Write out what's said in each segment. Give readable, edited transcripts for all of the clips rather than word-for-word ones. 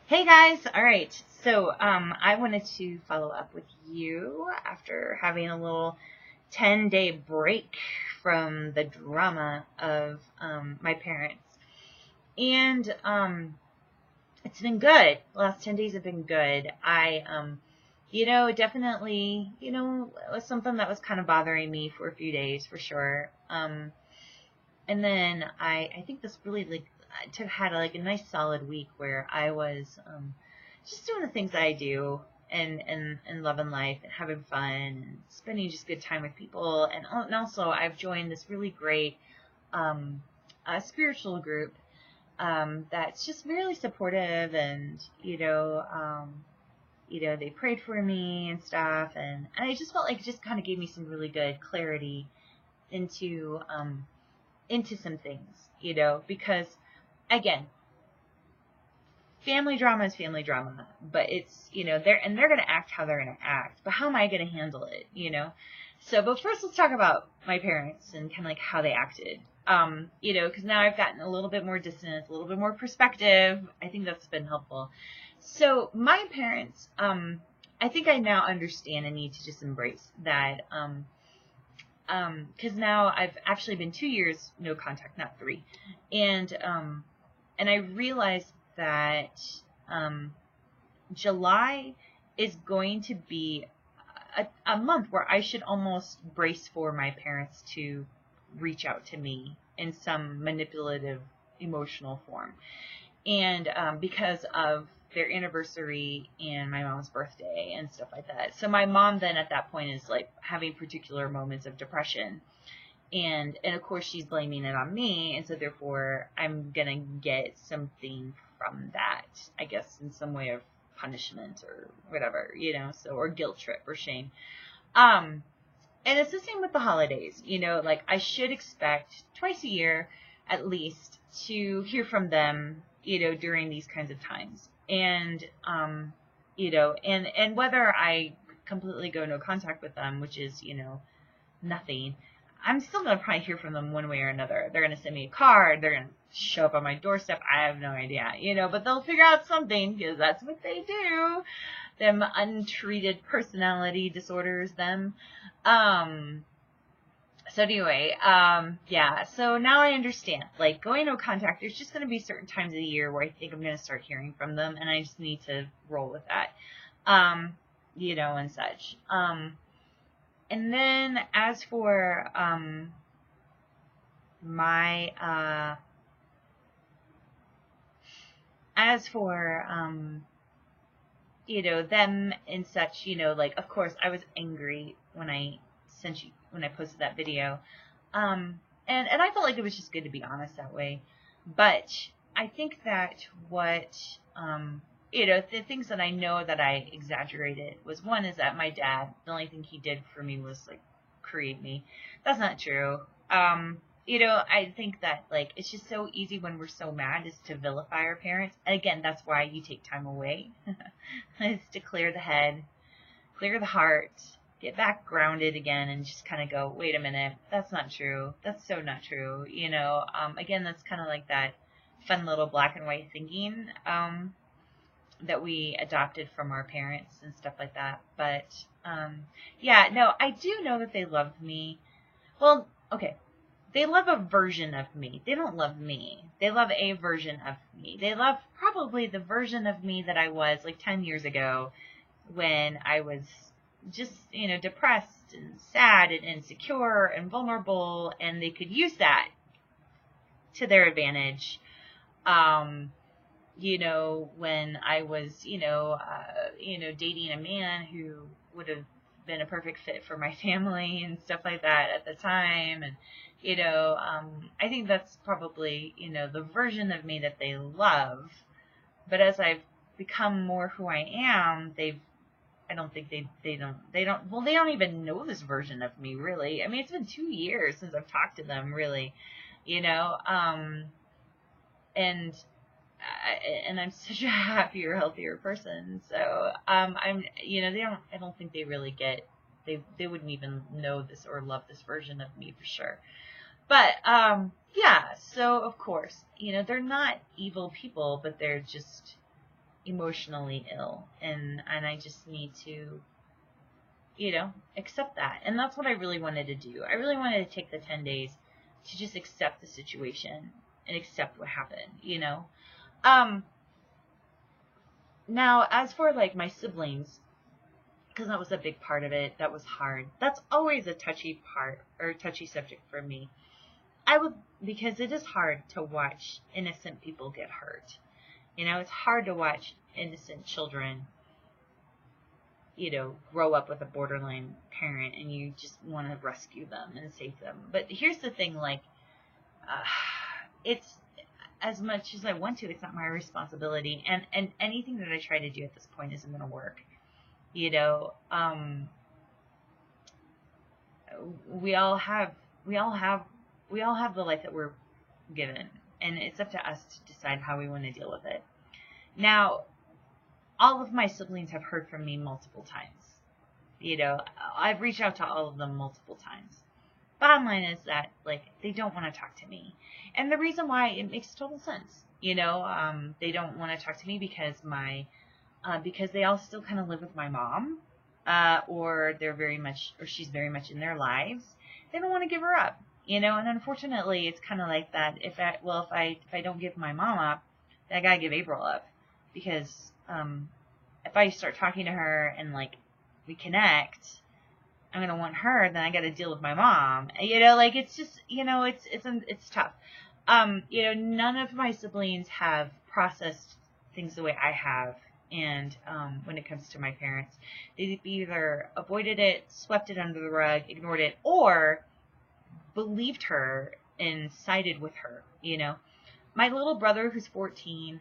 Hey guys, all right. So I wanted to follow up with you after having a little 10-day break from the drama of my parents. And it's been good. The last 10 days have been good. Definitely, it was something that was kind of bothering me for a few days for sure. And then I think this really had like a nice solid week where I was just doing the things that I do and loving life and having fun and spending just good time with people. And also I've joined this really great um, spiritual group that's just really supportive and they prayed for me and stuff, and I just felt like it just kind of gave me some really good clarity into into some things, because again, family drama is family drama, but it's, they're going to act how they're going to act, but how am I going to handle it? So, but first let's talk about my parents and kind of like how they acted. Because now I've gotten a little bit more distance, a little bit more perspective. I think that's been helpful. So my parents, I think I now understand and need to just embrace that, because now I've actually been 2 years no contact, not three, and I realized that July is going to be a month where I should almost brace for my parents to reach out to me in some manipulative emotional form, and because of their anniversary and my mom's birthday and stuff like that. So my mom then at that point is like having particular moments of depression, and of course she's blaming it on me, and so therefore I'm gonna get something from that, I guess, in some way of punishment or whatever, so, or guilt trip or shame. um and it's the same with the holidays, like I should expect twice a year at least to hear from them, during these kinds of times. And whether I completely go no contact with them, which is, nothing, I'm still going to probably hear from them one way or another. They're going to send me a card. They're going to show up on my doorstep. I have no idea, but they'll figure out something because that's what they do. Them untreated personality disorders, them. So anyway, yeah, so now I understand. Like, going no contact, there's just going to be certain times of the year where I think I'm going to start hearing from them, and I just need to roll with that, and such. And then as for my as for them and such, like, of course I was angry when I posted that video, and I felt like it was just good to be honest that way. But I think that what the things that I know that I exaggerated was, one is that my dad, the only thing he did for me was like create me. That's not true. I think that, like, it's just so easy when we're so mad is to vilify our parents. And again, that's why you take time away, is to clear the head, clear the heart, get back grounded again, and just kind of go, wait a minute, that's not true. That's so not true. Again, that's kind of like that fun little black and white thinking that we adopted from our parents and stuff like that. But yeah, no, I do know that they love me. Well, okay. They love a version of me. They don't love me. They love a version of me. They love probably the version of me that I was like 10 years ago, when I was just, depressed and sad and insecure and vulnerable, and they could use that to their advantage. When I was, dating a man who would have been a perfect fit for my family and stuff like that at the time. And, I think that's probably, the version of me that they love. But as I've become more who I am, I don't think they don't even know this version of me, really. I mean, it's been 2 years since I've talked to them, really, and I'm such a happier, healthier person. So, I don't think they really get, they wouldn't even know this or love this version of me for sure. But, yeah, so of course, they're not evil people, but they're just, emotionally ill, and I just need to, accept that. And that's what I really wanted to do. I really wanted to take the 10 days to just accept the situation and accept what happened. Um, Now, as for like my siblings, because that was a big part of it, that was hard. That's always a touchy part or touchy subject for me. Because it is hard to watch innocent people get hurt. It's hard to watch innocent children, grow up with a borderline parent, and you just want to rescue them and save them. But here's the thing, like, it's, as much as I want to, it's not my responsibility. And anything that I try to do at this point isn't going to work. We all have the life that we're given, and it's up to us to decide how we want to deal with it. Now, all of my siblings have heard from me multiple times. I've reached out to all of them multiple times. Bottom line is that, like, they don't want to talk to me. And the reason why, it makes total sense. They don't want to talk to me because they all still kind of live with my mom, or she's very much in their lives. They don't want to give her up, and unfortunately, it's kind of like that. If I don't give my mom up, then I gotta give April up, because if I start talking to her and like we connect, I'm gonna want her. Then I got to deal with my mom. Like, it's just, it's tough. None of my siblings have processed things the way I have. And when it comes to my parents, they've either avoided it, swept it under the rug, ignored it, or believed her and sided with her. My little brother, who's 14,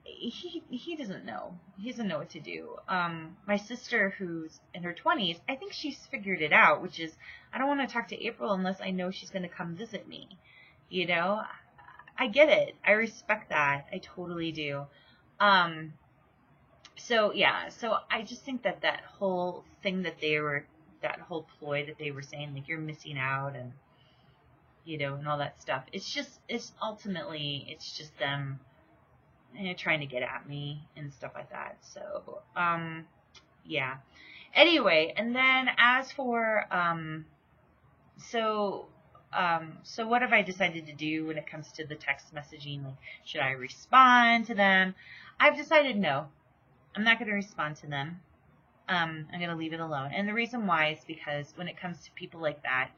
he doesn't know. He doesn't know what to do. My sister, who's in her 20s, I think she's figured it out, which is, I don't want to talk to April unless I know she's going to come visit me. I get it. I respect that. I totally do. So I just think that whole thing that whole ploy that they were saying, like, you're missing out, and, and all that stuff, it's ultimately just them, trying to get at me and stuff like that. So, yeah. Anyway, and then as for, so what have I decided to do when it comes to the text messaging? Like, should I respond to them? I've decided no. I'm not going to respond to them. I'm going to leave it alone. And the reason why is because when it comes to people like that,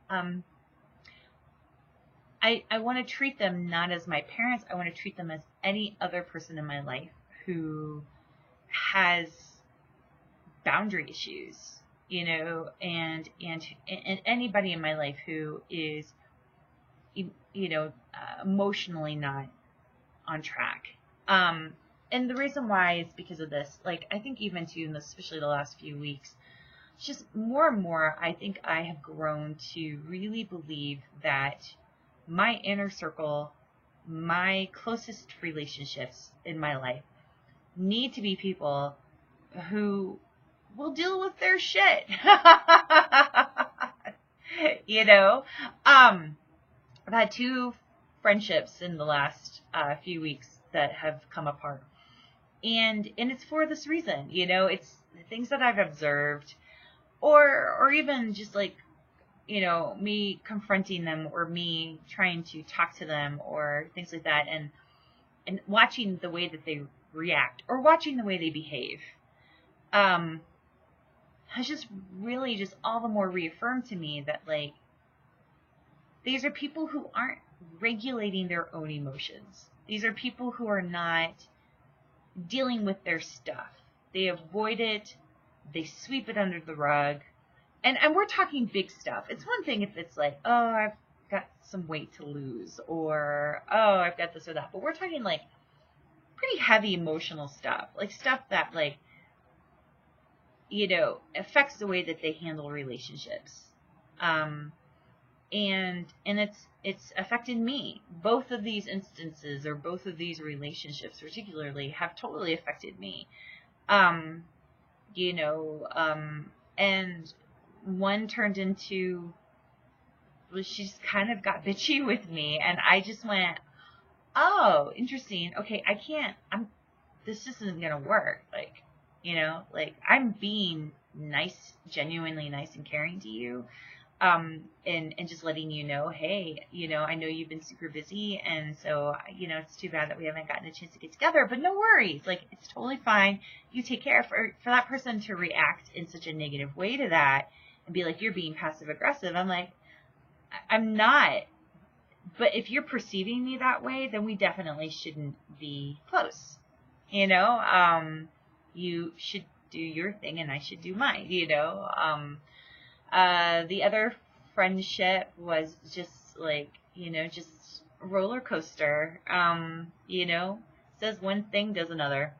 I want to treat them not as my parents. I want to treat them as any other person in my life who has boundary issues, and anybody in my life who is, emotionally not on track. And the reason why is because of this. Like, I think even too, especially the last few weeks, just more and more, I think I have grown to really believe that my inner circle, my closest relationships in my life, need to be people who will deal with their shit. I've had 2 friendships in the last few weeks that have come apart. And it's for this reason, it's the things that I've observed, or even just like, me confronting them, or me trying to talk to them, or things like that, and watching the way that they react, or watching the way they behave, has just really just all the more reaffirmed to me that, like, these are people who aren't regulating their own emotions. These are people who are not dealing with their stuff. They avoid it. They sweep it under the rug. And we're talking big stuff. It's one thing if it's like, oh, I've got some weight to lose, or, oh, I've got this or that. But we're talking, like, pretty heavy emotional stuff. Like, stuff that, like, affects the way that they handle relationships. And it's affected me. Both of these instances, or both of these relationships particularly, have totally affected me. And one turned into, well, she just kind of got bitchy with me, and I just went, oh, interesting. Okay, this just isn't going to work. Like, you know, like I'm being nice, genuinely nice and caring to you. And just letting you know, hey, you know, I know you've been super busy, and so, you know, it's too bad that we haven't gotten a chance to get together, but no worries. Like, it's totally fine. You take care. For that person to react in such a negative way to that and be like, you're being passive aggressive. I'm like, I'm not. But if you're perceiving me that way, then we definitely shouldn't be close. You know, you should do your thing and I should do mine, you know. The other friendship was just like, you know, just roller coaster. You know, says one thing, does another,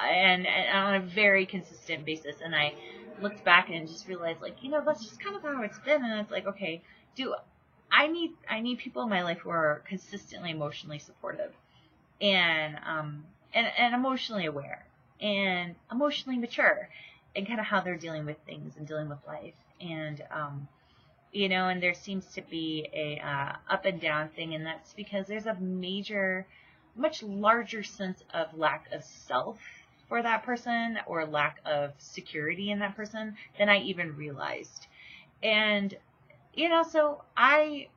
and on a very consistent basis. And I looked back and just realized, like, you know, that's just kind of how it's been. And it's like, okay, I need people in my life who are consistently emotionally supportive and emotionally aware and emotionally mature, and kind of how they're dealing with things and dealing with life. And you know, and there seems to be a up and down thing, and that's because there's a much larger sense of lack of self for that person, or lack of security in that person, than I even realized. And you know, so I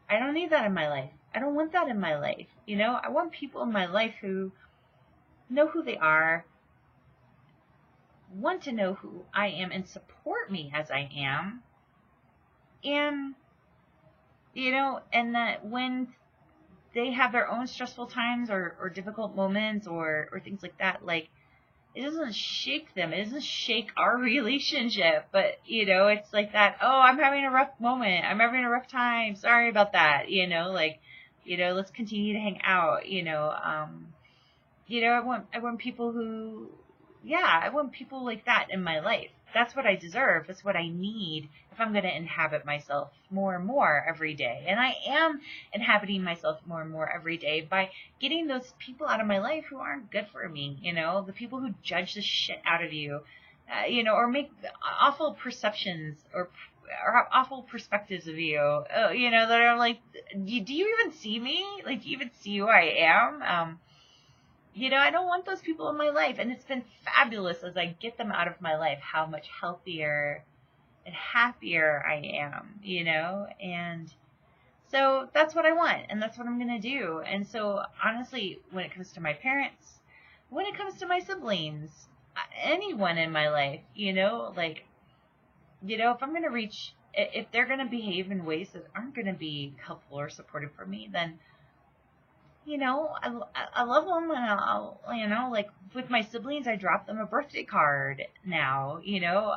don't need that in my life. I don't want that in my life. You know, I want people in my life who know who they are, want to know who I am, and support me as I am. And, you know, and that when they have their own stressful times or difficult moments or things like that, like, it doesn't shake them. It doesn't shake our relationship. But, you know, it's like that, oh, I'm having a rough moment. I'm having a rough time. Sorry about that. You know, like, you know, let's continue to hang out. You know, I want people who, I want people like that in my life. That's what I deserve. That's what I need if I'm going to inhabit myself more and more every day. And I am inhabiting myself more and more every day by getting those people out of my life who aren't good for me. You know, the people who judge the shit out of you, you know, or make awful perceptions or awful perspectives of you, you know, that are like, do you even see me? Like, do you even see who I am? You know, I don't want those people in my life. And it's been fabulous as I get them out of my life, how much healthier and happier I am, you know? And so that's what I want, and that's what I'm going to do. And so, honestly, when it comes to my parents, when it comes to my siblings, anyone in my life, you know, like, you know, if they're going to behave in ways that aren't going to be helpful or supportive for me, then, you know, I love them, and I'll, you know, like with my siblings, I drop them a birthday card now, you know,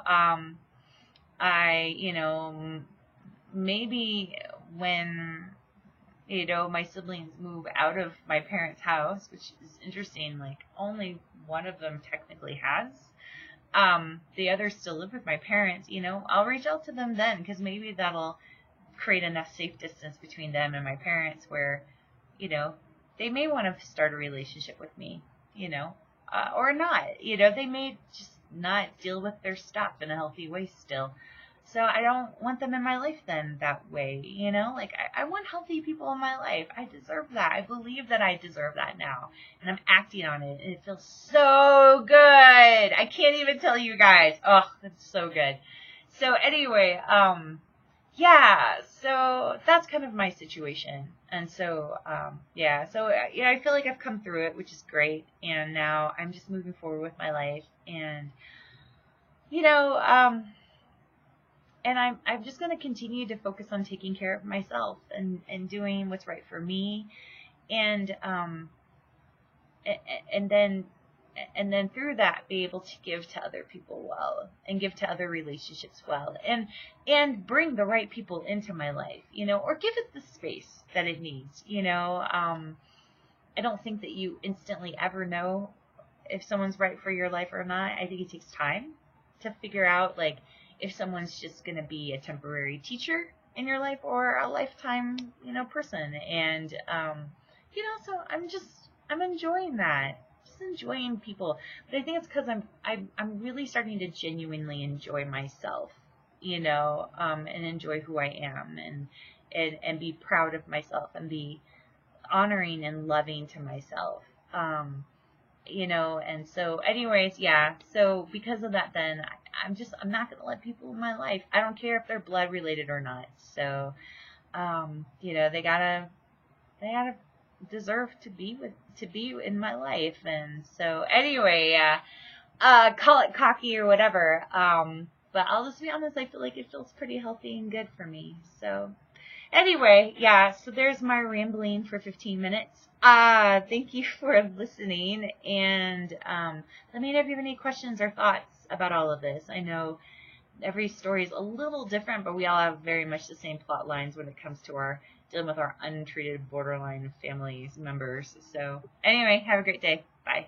you know, maybe when, you know, my siblings move out of my parents' house, which is interesting, like only one of them technically has, the others still live with my parents, you know, I'll reach out to them then, because maybe that'll create enough safe distance between them and my parents where, you know, they may want to start a relationship with me, you know, or not. You know, they may just not deal with their stuff in a healthy way still. So I don't want them in my life then that way, you know? Like, I want healthy people in my life. I deserve that. I believe that I deserve that now. And I'm acting on it. And it feels so good. I can't even tell you guys. Oh, it's so good. So anyway, so that's kind of my situation. And so, I feel like I've come through it, which is great. And now I'm just moving forward with my life. And, you know, and I'm just going to continue to focus on taking care of myself and doing what's right for me. And then through that, be able to give to other people well, and give to other relationships well, and bring the right people into my life, you know, or give it the space that it needs, you know. I don't think that you instantly ever know if someone's right for your life or not. I think it takes time to figure out, like, if someone's just going to be a temporary teacher in your life or a lifetime, you know, person. And, you know, so I'm enjoying that. Enjoying people, but I think it's because I'm really starting to genuinely enjoy myself, you know, and enjoy who I am, and be proud of myself, and be honoring and loving to myself, you know, and so anyways, yeah, so because of that, then I'm not going to let people in my life, I don't care if they're blood related or not. So, you know, they gotta deserve to be in my life. And so anyway, yeah, call it cocky or whatever. But I'll just be honest, I feel like it feels pretty healthy and good for me. So anyway, yeah, so there's my rambling for 15 minutes. Thank you for listening, and let me know if you have any questions or thoughts about all of this. I know every story is a little different, but we all have very much the same plot lines when it comes to our dealing with our untreated borderline family members. So anyway, have a great day. Bye.